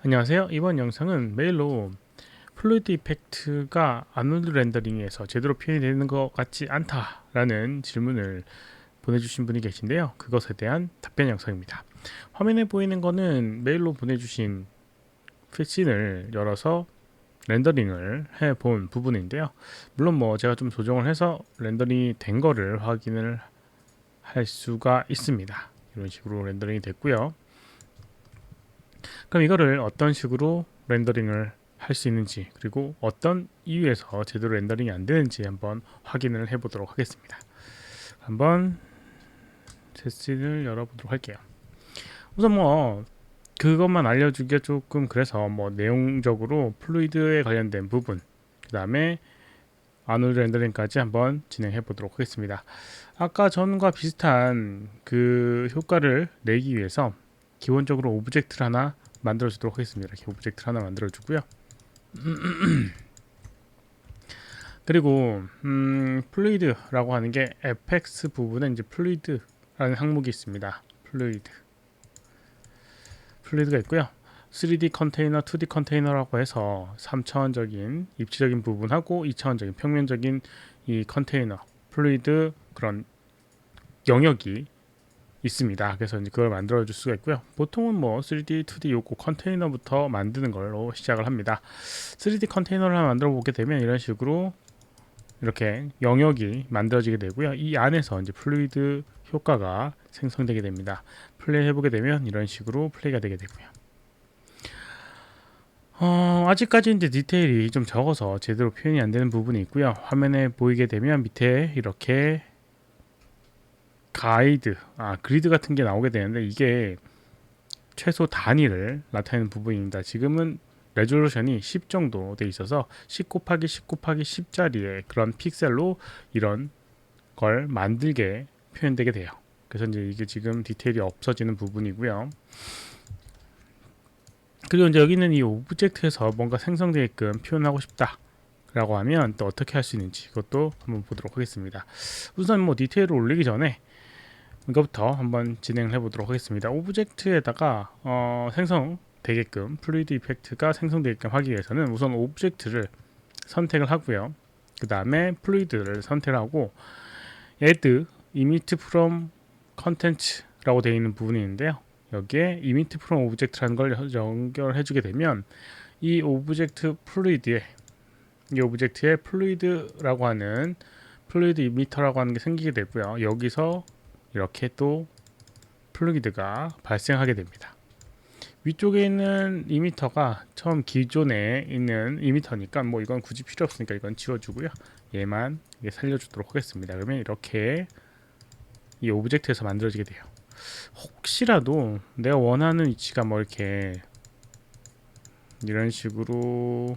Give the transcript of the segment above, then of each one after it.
안녕하세요. 이번 영상은 메일로 플루이드 이펙트가 아놀드 렌더링에서 제대로 표현이 되는 것 같지 않다라는 질문을 보내주신 분이 계신데요. 그것에 대한 답변 영상입니다. 화면에 보이는 거는 메일로 보내주신 씬을 열어서 렌더링을 해본 부분인데요. 물론 제가 좀 조정을 해서 렌더링이 된 거를 확인을 할 수가 있습니다. 이런 식으로 렌더링이 됐고요. 그럼 이거를 어떤 식으로 렌더링을 할 수 있는지, 그리고 어떤 이유에서 제대로 렌더링이 안 되는지 한번 확인을 해 보도록 하겠습니다. 한번 제신을 열어보도록 할게요. 우선 그것만 알려주기가 조금 그래서 내용적으로 플루이드에 관련된 부분, 그 다음에 아놀드 렌더링까지 한번 진행해 보도록 하겠습니다. 아까 전과 비슷한 그 효과를 내기 위해서 기본적으로 오브젝트를 하나 만들어 주도록 하겠습니다. 이렇게 오브젝트를 하나 만들어 주고요. 그리고 플루이드라고 하는 게 fx 부분에 이제 플루이드라는 항목이 있습니다. 플루이드가 있고요. 3D 컨테이너, 2D 컨테이너라고 해서 3차원적인 입체적인 부분하고 2차원적인 평면적인 이 컨테이너, 플루이드 그런 영역이 있습니다. 그래서 이제 그걸 만들어 줄 수가 있고요. 보통은 3D, 2D 요거 컨테이너부터 만드는 걸로 시작을 합니다. 3D 컨테이너를 하나 만들어 보게 되면 이런 식으로 이렇게 영역이 만들어지게 되고요. 이 안에서 이제 플루이드 효과가 생성되게 됩니다. 플레이 해보게 되면 이런 식으로 플레이가 되게 되고요. 아직까지 이제 디테일이 좀 적어서 제대로 표현이 안 되는 부분이 있고요. 화면에 보이게 되면 밑에 이렇게 그리드 같은 게 나오게 되는데 이게 최소 단위를 나타내는 부분입니다. 지금은 레졸루션이 10 정도 돼 있어서 10 곱하기 10 곱하기 10짜리의 그런 픽셀로 이런 걸 만들게 표현되게 돼요. 그래서 이제 이게 지금 디테일이 없어지는 부분이고요. 그리고 이제 여기는 이 오브젝트에서 뭔가 생성되게끔 표현하고 싶다 라고 하면 또 어떻게 할 수 있는지 그것도 한번 보도록 하겠습니다. 우선 디테일을 올리기 전에 이거부터 한번 진행을 해보도록 하겠습니다. 오브젝트에다가 생성되게끔 플루이드 이펙트가 생성되게끔 하기 위해서는 우선 오브젝트를 선택을 하고요. 그 다음에 플루이드를 선택하고 add emit from content라고 되어 있는 부분이 있는데요. 여기에 emit from object라는 걸 연결해 주게 되면 이 오브젝트의 플루이드라고 하는 플루이드 이미터라고 하는 게 생기게 되고요. 여기서 이렇게 또 플루이드가 발생하게 됩니다. 위쪽에 있는 이미터가 처음 기존에 있는 이미터니까 이건 굳이 필요 없으니까 이건 지워주고요. 얘만 살려주도록 하겠습니다. 그러면 이렇게 이 오브젝트에서 만들어지게 돼요. 혹시라도 내가 원하는 위치가 이렇게 이런 식으로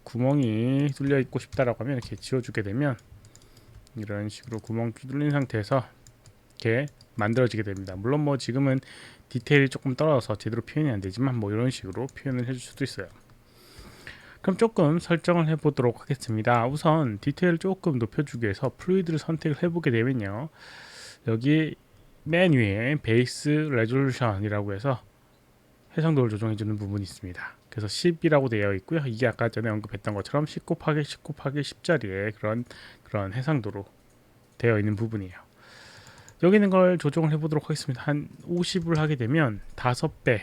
구멍이 뚫려 있고 싶다라고 하면 이렇게 지워주게 되면 이런 식으로 구멍 뚫린 상태에서 이렇게 만들어지게 됩니다. 물론 지금은 디테일이 조금 떨어져서 제대로 표현이 안 되지만 이런 식으로 표현을 해줄 수도 있어요. 그럼 조금 설정을 해보도록 하겠습니다. 우선 디테일을 조금 높여주기 위해서 플루이드를 선택을 해보게 되면요. 여기 맨 위에 베이스 레졸루션이라고 해서 해상도를 조정해주는 부분이 있습니다. 그래서 10이라고 되어 있고요. 이게 아까 전에 언급했던 것처럼 10 곱하기 10 곱하기 10짜리의 그런 해상도로 되어 있는 부분이에요. 여기 있는 걸 조정을 해보도록 하겠습니다. 한 50을 하게 되면 5배가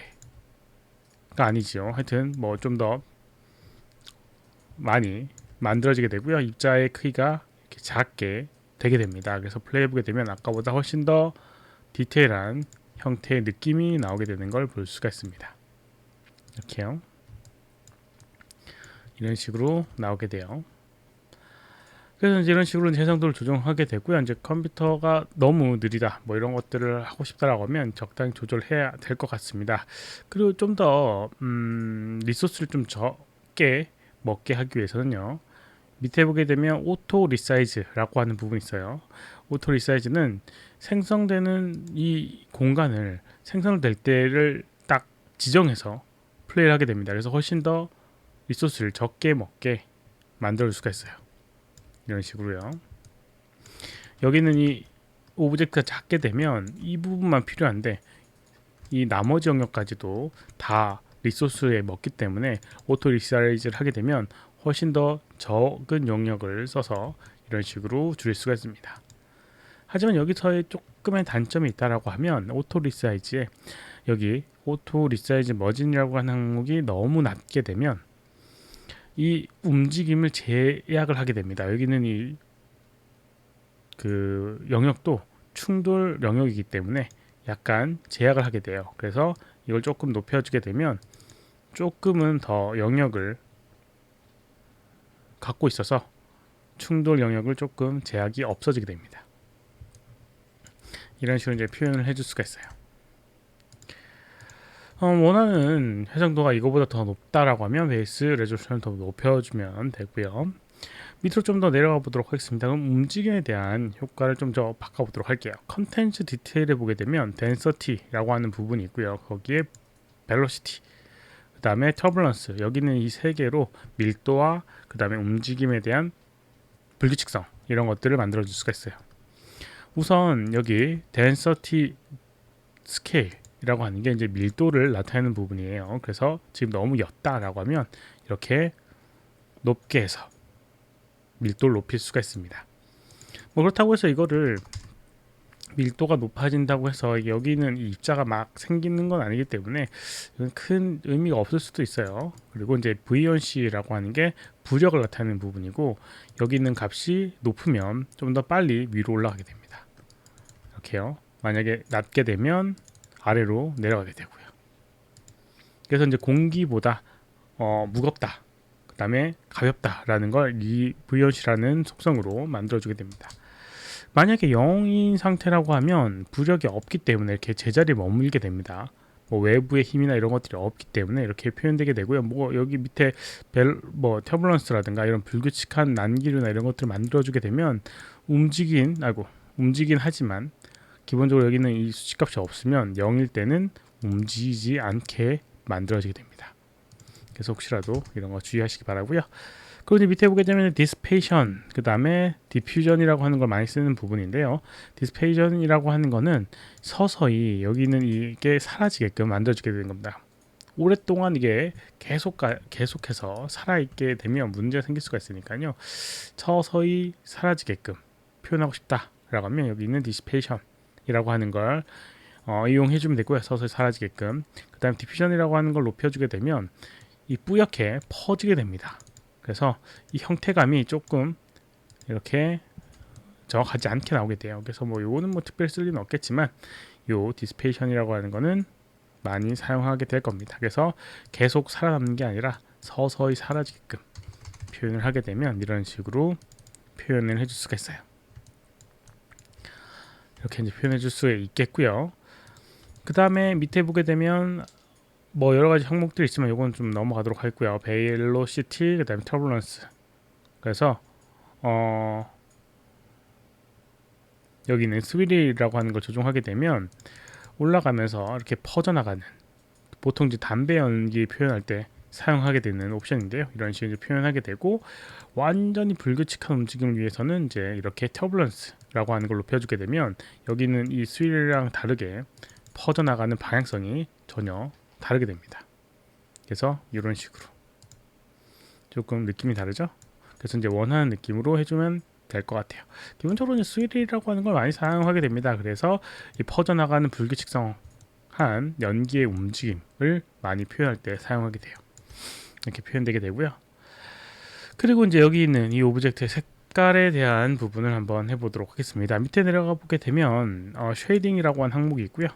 아니죠. 하여튼 좀 더 많이 만들어지게 되고요. 입자의 크기가 이렇게 작게 되게 됩니다. 그래서 플레이 해보게 되면 아까보다 훨씬 더 디테일한 형태의 느낌이 나오게 되는 걸 볼 수가 있습니다. 이렇게요. 이런 식으로 나오게 돼요. 그래서 이제 이런 식으로 해상도를 조정하게 되고요. 이제 컴퓨터가 너무 느리다, 이런 것들을 하고 싶다라고 하면 적당히 조절해야 될 것 같습니다. 그리고 좀 더 리소스를 좀 적게 먹게 하기 위해서는요. 밑에 보게 되면 오토 리사이즈라고 하는 부분이 있어요. 오토 리사이즈는 생성되는 이 공간을 생성될 때를 딱 지정해서 플레이를 하게 됩니다. 그래서 훨씬 더 리소스를 적게 먹게 만들 수가 있어요. 이런 식으로요. 여기는 이 오브젝트가 작게 되면 이 부분만 필요한데 이 나머지 영역까지도 다 리소스에 먹기 때문에 오토 리사이즈를 하게 되면 훨씬 더 적은 영역을 써서 이런 식으로 줄일 수가 있습니다. 하지만 여기서의 조금의 단점이 있다라고 하면 오토 리사이즈에 여기 오토 리사이즈 머진이라고 하는 항목이 너무 낮게 되면 이 움직임을 제약을 하게 됩니다. 여기는 이 그 영역도 충돌 영역이기 때문에 약간 제약을 하게 돼요. 그래서 이걸 조금 높여주게 되면 조금은 더 영역을 갖고 있어서 충돌 영역을 조금 제약이 없어지게 됩니다. 이런 식으로 이제 표현을 해줄 수가 있어요. 원하는 해상도가 이거보다 더 높다라고 하면 베이스 레졸루션을 더 높여주면 되고요. 밑으로 좀 더 내려가 보도록 하겠습니다. 그럼 움직임에 대한 효과를 좀 더 바꿔보도록 할게요. 컨텐츠 디테일에 보게 되면 덴서티라고 하는 부분이 있고요. 거기에 벨로시티, 그 다음에 터블런스, 여기는 이 세 개로 밀도와 그 다음에 움직임에 대한 불규칙성 이런 것들을 만들어 줄 수가 있어요. 우선 여기 덴서티 스케일이라고 하는 게 이제 밀도를 나타내는 부분이에요. 그래서 지금 너무 옅다라고 하면 이렇게 높게 해서 밀도를 높일 수가 있습니다. 뭐 그렇다고 해서 이거를 밀도가 높아진다고 해서 여기는 이 입자가 막 생기는 건 아니기 때문에 큰 의미가 없을 수도 있어요. 그리고 이제 VOC라고 하는 게 부력을 나타내는 부분이고 여기 있는 값이 높으면 좀 더 빨리 위로 올라가게 됩니다. 이렇게요. 만약에 낮게 되면 아래로 내려가게 되고요. 그래서 이제 공기보다 무겁다, 그 다음에 가볍다라는 걸 이 VOC라는 속성으로 만들어주게 됩니다. 만약에 0인 상태라고 하면 부력이 없기 때문에 이렇게 제자리에 머물게 됩니다. 뭐 외부의 힘이나 이런 것들이 없기 때문에 이렇게 표현되게 되고요. 뭐 여기 밑에 터블런스라든가 이런 불규칙한 난기류나 이런 것들을 만들어주게 되면 움직이긴 하지만 기본적으로 여기는 이 수치값이 없으면 0일 때는 움직이지 않게 만들어지게 됩니다. 그래서 혹시라도 이런 거 주의하시기 바라고요. 그리고 이제 밑에 보게 되면 디스페이션, 그 다음에 디퓨전이라고 하는 걸 많이 쓰는 부분인데요. 디스페이션이라고 하는 거는 서서히 여기는 이게 사라지게끔 만들어지게 되는 겁니다. 오랫동안 이게 계속해서 살아있게 되면 문제가 생길 수가 있으니까요. 서서히 사라지게끔 표현하고 싶다라고 하면 여기 있는 디스페이션이라고 하는 걸 이용해주면 되고요. 서서히 사라지게끔. 그 다음에 디퓨전이라고 하는 걸 높여주게 되면 이 뿌옇게 퍼지게 됩니다. 그래서 이 형태감이 조금 이렇게 정확하지 않게 나오게 돼요. 그래서 뭐 요거는 뭐 특별히 쓸 일은 없겠지만 요 디스페이션이라고 하는 거는 많이 사용하게 될 겁니다. 그래서 계속 살아남는 게 아니라 서서히 사라지게끔 표현을 하게 되면 이런 식으로 표현을 해줄 수가 있어요. 이렇게 이제 표현해 줄 수 있겠고요. 그 다음에 밑에 보게 되면 뭐 여러 가지 항목들이 있지만 이건 좀 넘어가도록 하겠고요. 벨로시티, 그 다음에 터블런스. 그래서 여기는 스위리라고 하는 걸 조정하게 되면 올라가면서 이렇게 퍼져나가는, 보통 이제 담배 연기 표현할 때 사용하게 되는 옵션인데요. 이런 식으로 표현하게 되고, 완전히 불규칙한 움직임을 위해서는 이제 이렇게 터블런스라고 하는 걸 높여주게 되면 여기는 이 스위리랑 다르게 퍼져나가는 방향성이 전혀 다르게 됩니다. 그래서 이런 식으로 조금 느낌이 다르죠? 그래서 이제 원하는 느낌으로 해주면 될 것 같아요. 기본적으로 스위리라고 하는 걸 많이 사용하게 됩니다. 그래서 이 퍼져나가는 불규칙성한 연기의 움직임을 많이 표현할 때 사용하게 돼요. 이렇게 표현되게 되고요. 그리고 이제 여기 있는 이 오브젝트의 색깔에 대한 부분을 한번 해보도록 하겠습니다. 밑에 내려가 보게 되면 쉐이딩이라고 하는 항목이 있고요.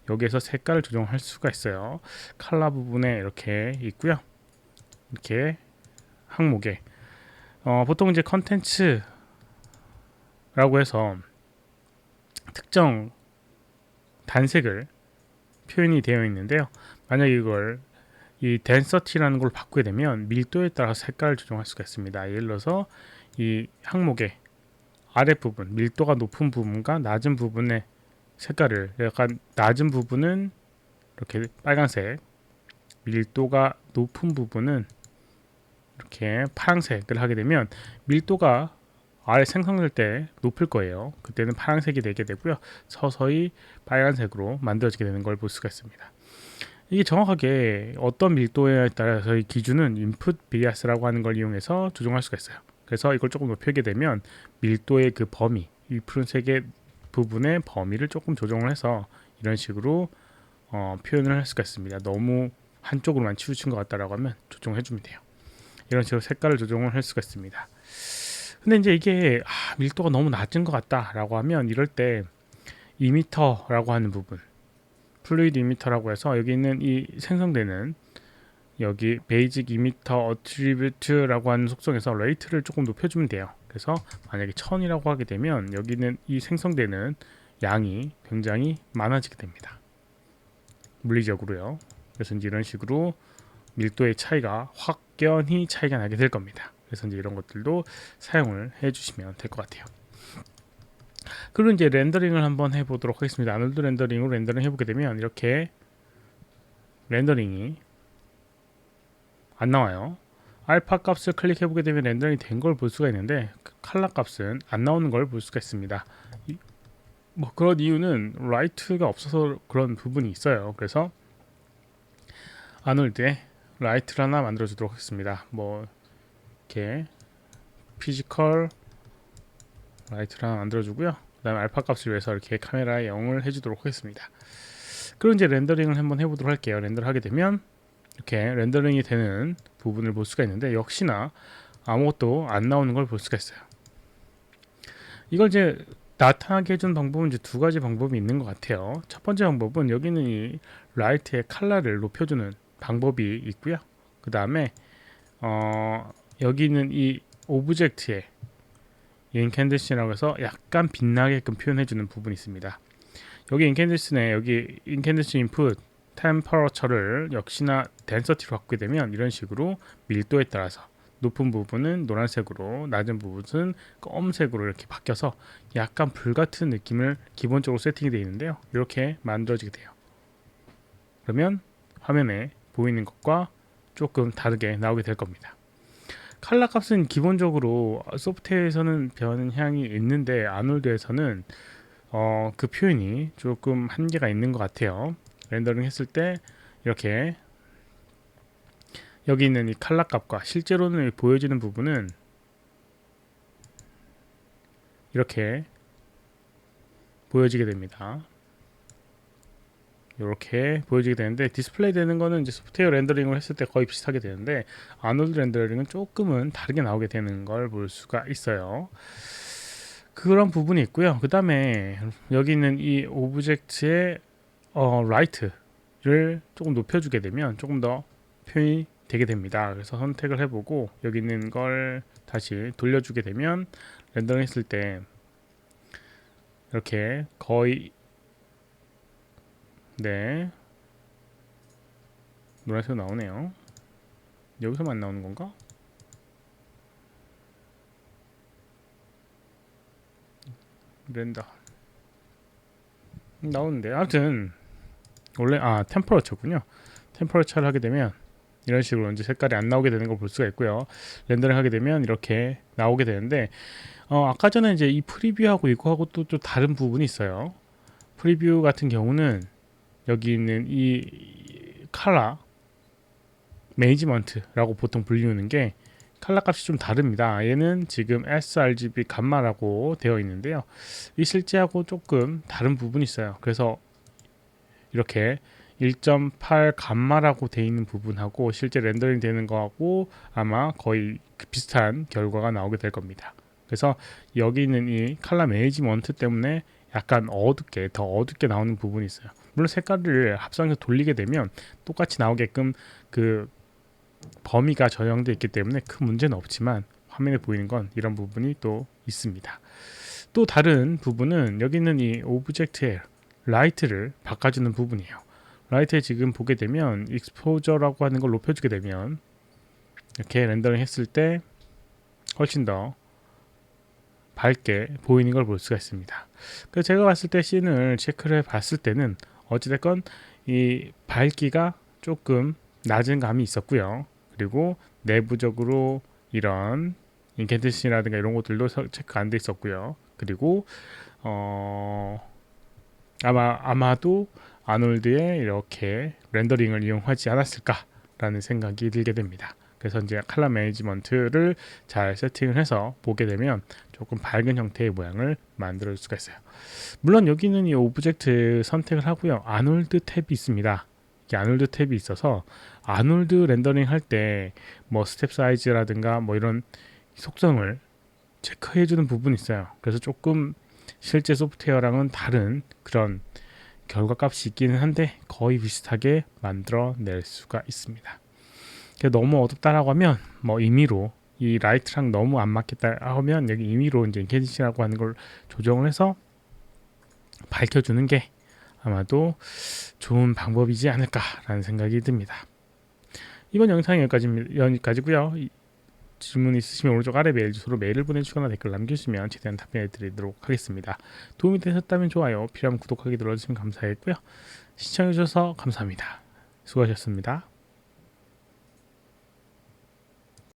여기에서 색깔을 조정할 수가 있어요. 컬러 부분에 이렇게 있고요. 이렇게 항목에 보통 이제 컨텐츠라고 해서 특정 단색을 표현이 되어 있는데요. 만약 이걸 이 덴서티라는 걸 바꾸게 되면 밀도에 따라서 색깔을 조정할 수가 있습니다. 예를 들어서 이 항목의 아랫부분, 밀도가 높은 부분과 낮은 부분의 색깔을, 약간 낮은 부분은 이렇게 빨간색, 밀도가 높은 부분은 이렇게 파란색을 하게 되면 밀도가 아래 생성될 때 높을 거예요. 그때는 파란색이 되게 되고요. 서서히 빨간색으로 만들어지게 되는 걸 볼 수가 있습니다. 이게 정확하게 어떤 밀도에 따라서 이 기준은 인풋 비아스라고 하는 걸 이용해서 조정할 수가 있어요. 그래서 이걸 조금 높이게 되면 밀도의 그 범위, 이 푸른색의 부분의 범위를 조금 조정을 해서 이런 식으로 표현을 할 수가 있습니다. 너무 한쪽으로만 치우친 것 같다라고 하면 조정해 주면 돼요. 이런 식으로 색깔을 조정을 할 수가 있습니다. 근데 이제 이게 밀도가 너무 낮은 것 같다라고 하면 이럴 때 이미터라고 하는 부분, 플루이드 이미터라고 해서 여기 있는 이 생성되는 여기 베이직 이미터 어트리뷰트라고 하는 속성에서 레이트를 조금 높여주면 돼요. 그래서 만약에 1000이라고 하게 되면 여기는 이 생성되는 양이 굉장히 많아지게 됩니다. 물리적으로요. 그래서 이제 이런 식으로 밀도의 차이가 확연히 차이가 나게 될 겁니다. 그래서 이제 이런 것들도 사용을 해주시면 될 것 같아요. 그리고 이제 렌더링을 한번 해보도록 하겠습니다. 아놀드 렌더링으로 렌더링 해보게 되면 이렇게 렌더링이 안 나와요. 알파 값을 클릭해보게 되면 렌더링이 된 걸 볼 수가 있는데 칼라 값은 안 나오는 걸 볼 수가 있습니다. 뭐 그런 이유는 라이트가 없어서 그런 부분이 있어요. 그래서 아놀드에 라이트를 하나 만들어 주도록 하겠습니다. 뭐 이렇게 피지컬 라이트를 하나 만들어 주고요. 그 다음에 알파 값을 위해서 이렇게 카메라에 0을 해주도록 하겠습니다. 그럼 이제 렌더링을 한번 해보도록 할게요. 렌더를 하게 되면 이렇게 렌더링이 되는 부분을 볼 수가 있는데 역시나 아무것도 안 나오는 걸 볼 수가 있어요. 이걸 이제 나타나게 해준 방법은 이제 두 가지 방법이 있는 것 같아요. 첫 번째 방법은 여기는 이 라이트의 컬러를 높여주는 방법이 있고요. 그 다음에 여기 있는 이 오브젝트의 인캔디스라고 해서 약간 빛나게끔 표현해주는 부분이 있습니다. 여기 인캔디스네, 여기 인캔디스 인풋 템퍼러처를 역시나 덴서티로 바꾸게 되면 이런 식으로 밀도에 따라서 높은 부분은 노란색으로, 낮은 부분은 검은색으로 이렇게 바뀌어서 약간 불같은 느낌을 기본적으로 세팅이 되어 있는데요. 이렇게 만들어지게 돼요. 그러면 화면에 보이는 것과 조금 다르게 나오게 될 겁니다. 칼라 값은 기본적으로 소프트웨어에서는 변향이 있는데 아놀드에서는 그 표현이 조금 한계가 있는 것 같아요. 렌더링 했을 때 이렇게 여기 있는 이 칼라 값과 실제로는 보여지는 부분은 이렇게 보여지게 됩니다. 이렇게 보여지게 되는데 디스플레이 되는 거는 이제 소프트웨어 렌더링을 했을 때 거의 비슷하게 되는데 아놀드 렌더링은 조금은 다르게 나오게 되는 걸 볼 수가 있어요. 그런 부분이 있고요. 그 다음에 여기 있는 이 오브젝트의 라이트를 조금 높여주게 되면 조금 더 표현이 되게 됩니다. 그래서 선택을 해보고 여기 있는 걸 다시 돌려주게 되면 렌더링 했을 때 이렇게 거의 노란색 나오네요. 여기서만 나오는 건가? 렌더 나오는데 아무튼 원래 템퍼러처군요. 템퍼러처를 하게 되면 이런 식으로 이제 색깔이 안 나오게 되는 걸 볼 수가 있고요. 렌더링 하게 되면 이렇게 나오게 되는데 아까 전에 이제 이 프리뷰하고 이거하고 또 다른 부분이 있어요. 프리뷰 같은 경우는 여기 있는 이 컬러 매니지먼트라고 보통 불리우는 게 컬러 값이 좀 다릅니다. 얘는 지금 sRGB 감마라고 되어 있는데요. 이 실제하고 조금 다른 부분이 있어요. 그래서 이렇게 1.8 감마라고 되어 있는 부분하고 실제 렌더링 되는 거하고 아마 거의 비슷한 결과가 나오게 될 겁니다. 그래서 여기 있는 이 컬러 매니지먼트 때문에 약간 더 어둡게 나오는 부분이 있어요. 물론 색깔을 합성해서 돌리게 되면 똑같이 나오게끔 그 범위가 저장되어 있기 때문에 큰 문제는 없지만 화면에 보이는 건 이런 부분이 또 있습니다. 또 다른 부분은 여기 있는 이 오브젝트의 라이트를 바꿔주는 부분이에요. 라이트에 지금 보게 되면 익스포저라고 하는 걸 높여주게 되면 이렇게 렌더링 했을 때 훨씬 더 밝게 보이는 걸 볼 수가 있습니다. 그래서 제가 봤을 때 씬을 체크를 해봤을 때는 어찌됐건 이 밝기가 조금 낮은 감이 있었고요. 그리고 내부적으로 이런 인캔티시라든가 이런 것들도 체크 안 돼 있었고요. 그리고 아마도 아놀드의 이렇게 렌더링을 이용하지 않았을까라는 생각이 들게 됩니다. 그래서 이제 컬러 매니지먼트를 잘 세팅을 해서 보게 되면 조금 밝은 형태의 모양을 만들 수가 있어요. 물론 여기는 이 오브젝트 선택을 하고요. 아놀드 탭이 있습니다. 이 아놀드 탭이 있어서 아놀드 렌더링 할 때 뭐 스텝 사이즈라든가 뭐 이런 속성을 체크해 주는 부분이 있어요. 그래서 조금 실제 소프트웨어랑은 다른 그런 결과값이 있기는 한데 거의 비슷하게 만들어낼 수가 있습니다. 너무 어둡다라고 하면 뭐 임의로 이 라이트랑 너무 안 맞겠다 하면 여기 임의로 이제 인캔디시라고 하는 걸 조정을 해서 밝혀주는 게 아마도 좋은 방법이지 않을까라는 생각이 듭니다. 이번 영상이 여기까지고요. 질문 있으시면 오른쪽 아래 메일 주소로 메일을 보내주거나 댓글 남겨주시면 최대한 답변해 드리도록 하겠습니다. 도움이 되셨다면 좋아요, 필요하면 구독하기 눌러주시면 감사하겠고요. 시청해주셔서 감사합니다. 수고하셨습니다.